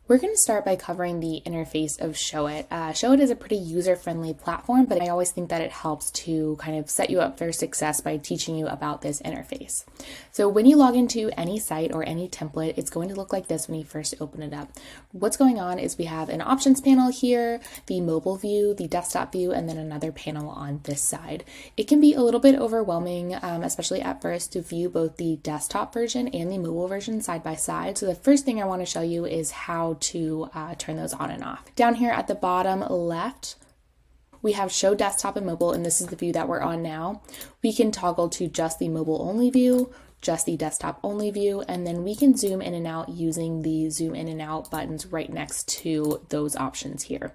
We're going to start by covering the interface of Showit. Showit is a pretty user-friendly platform, but I always think that it helps to kind of set you up for success by teaching you about this interface. So when you log into any site or any template, it's going to look like this when you first open it up. What's going on is we have an options panel here, the mobile view, the desktop view, and then another panel on this side. It can be a little bit overwhelming, especially at first, to view both the desktop version and the mobile version side by side. So the first thing I want to show you is how to turn those on and off. Down here at the bottom left, we have show desktop and mobile, and this is the view that we're on now. We can toggle to just the mobile only view, just the desktop only view, and then we can zoom in and out using the zoom in and out buttons right next to those options here.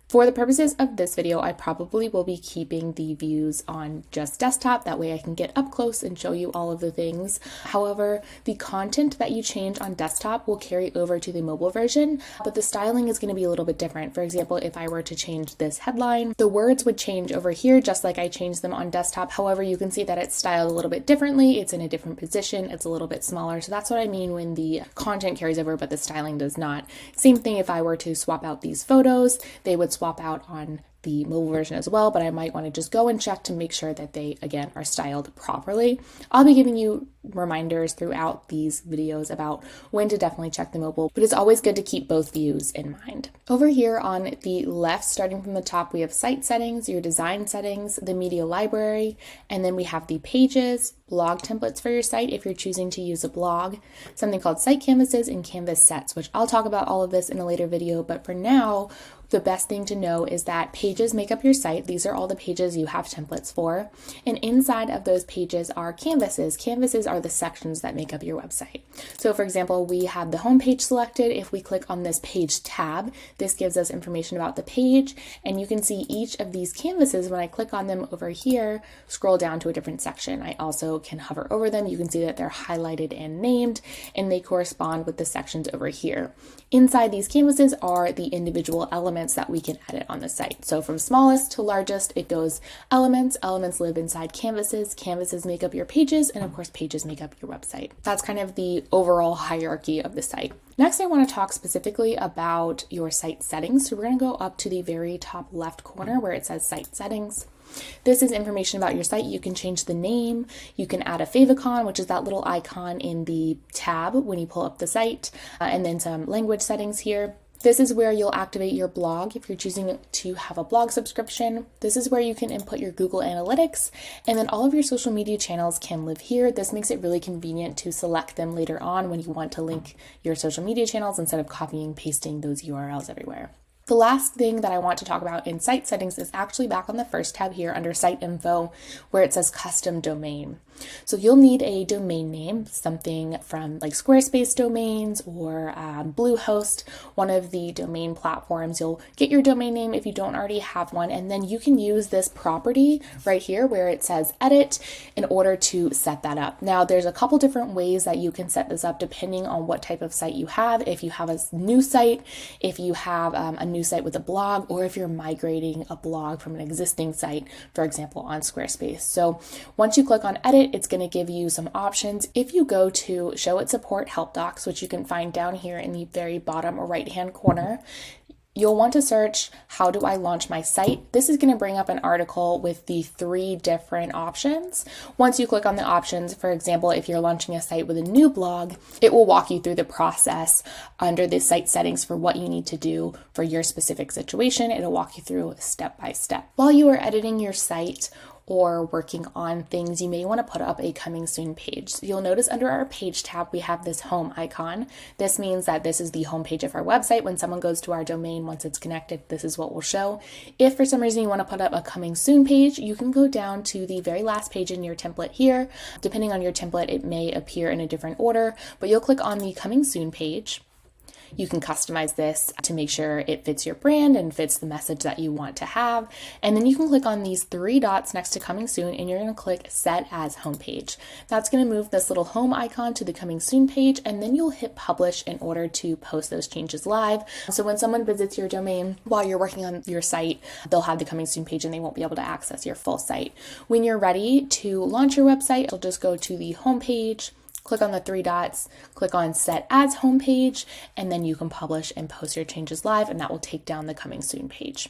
For the purposes of this video, I probably will be keeping the views on just desktop. That way I can get up close and show you all of the things. However, the content that you change on desktop will carry over to the mobile version, but the styling is going to be a little bit different. For example, if I were to change this headline, the words would change over here just like I changed them on desktop. However, you can see that it's styled a little bit differently. It's in a different position. It's a little bit smaller. So that's what I mean when the content carries over, but the styling does not. Same thing if I were to swap out these photos, they would swap out on the mobile version as well, but I might want to just go and check to make sure that they, again, are styled properly. I'll be giving you reminders throughout these videos about when to definitely check the mobile, but it's always good to keep both views in mind. Over here on the left, starting from the top, we have site settings, your design settings, the media library, and then we have the pages, blog templates for your site if you're choosing to use a blog, something called site canvases and canvas sets, which I'll talk about all of this in a later video, but for now, the best thing to know is that pages make up your site. These are all the pages you have templates for. And inside of those pages are canvases. Canvases are the sections that make up your website. So for example, we have the home page selected. If we click on this page tab, this gives us information about the page. And you can see each of these canvases when I click on them over here, scroll down to a different section. I also can hover over them. You can see that they're highlighted and named, and they correspond with the sections over here. Inside these canvases are the individual elements that we can edit on the site. So from smallest to largest, it goes elements. Elements live inside canvases. Canvases make up your pages, and of course, pages make up your website. That's kind of the overall hierarchy of the site. Next, I want to talk specifically about your site settings. So we're going to go up to the very top left corner where it says site settings. This is information about your site. You can change the name. You can add a favicon, which is that little icon in the tab when you pull up the site, and then some language settings here. This is where you'll activate your blog if you're choosing to have a blog subscription. This is where you can input your Google Analytics, and then all of your social media channels can live here. This makes it really convenient to select them later on when you want to link your social media channels instead of copying and pasting those URLs everywhere. The last thing that I want to talk about in site settings is actually back on the first tab here under site info where it says custom domain. So you'll need a domain name, something from like Squarespace domains or Bluehost, one of the domain platforms. You'll get your domain name if you don't already have one, and then you can use this property right here where it says edit in order to set that up. Now there's a couple different ways that you can set this up depending on what type of site you have. If you have a new site, if you have a new site with a blog, or if you're migrating a blog from an existing site, for example, on Squarespace. So once you click on edit, it's going to give you some options. If you go to Showit Support Help Docs, which you can find down here in the very bottom right-hand corner, you'll want to search, how do I launch my site? This is going to bring up an article with the 3 different options. Once you click on the options, for example, if you're launching a site with a new blog, it will walk you through the process under the site settings for what you need to do for your specific situation. It'll walk you through step by step. While you are editing your site or working on things, you may want to put up a coming soon page. So you'll notice under our page tab, we have this home icon. This means that this is the home page of our website. When someone goes to our domain, once it's connected, this is what will show. If for some reason you want to put up a coming soon page, you can go down to the very last page in your template here. Depending on your template, it may appear in a different order, but you'll click on the coming soon page. You can customize this to make sure it fits your brand and fits the message that you want to have. And then you can click on these 3 dots next to coming soon, and you're going to click set as homepage. That's going to move this little home icon to the coming soon page, and then you'll hit publish in order to post those changes live. So when someone visits your domain while you're working on your site, they'll have the coming soon page and they won't be able to access your full site. When you're ready to launch your website, you'll just go to the homepage, click on the three dots, click on Set Ads Homepage, and then you can publish and post your changes live, and that will take down the Coming Soon page.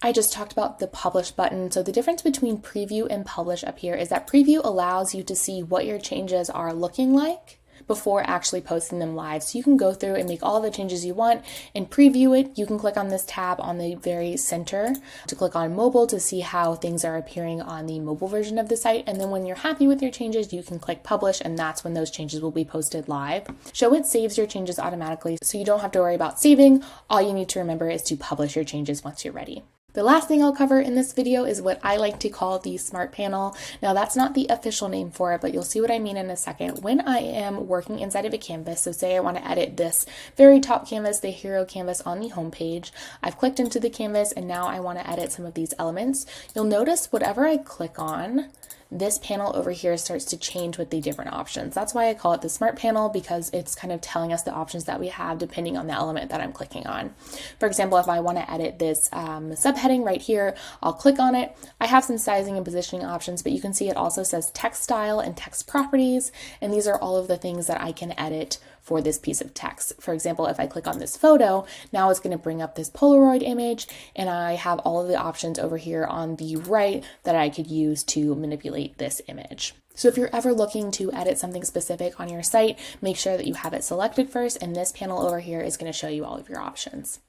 I just talked about the publish button. So the difference between preview and publish up here is that preview allows you to see what your changes are looking like before actually posting them live. So you can go through and make all the changes you want and preview it. You can click on this tab on the very center to click on mobile to see how things are appearing on the mobile version of the site. And then when you're happy with your changes, you can click publish, and that's when those changes will be posted live. Showit saves your changes automatically, so you don't have to worry about saving. All you need to remember is to publish your changes once you're ready. The last thing I'll cover in this video is what I like to call the Smart Panel. Now that's not the official name for it, but you'll see what I mean in a second. When I am working inside of a canvas, so say I want to edit this very top canvas, the hero canvas on the home page, I've clicked into the canvas and now I want to edit some of these elements. You'll notice whatever I click on, this panel over here starts to change with the different options. That's why I call it the Smart Panel, because it's kind of telling us the options that we have depending on the element that I'm clicking on. For example, if I want to edit this subheading right here, I'll click on it. I have some sizing and positioning options, but you can see it also says text style and text properties, and these are all of the things that I can edit for this piece of text. For example, if I click on this photo, now it's going to bring up this Polaroid image, and I have all of the options over here on the right that I could use to manipulate this image. So if you're ever looking to edit something specific on your site, make sure that you have it selected first, and this panel over here is going to show you all of your options.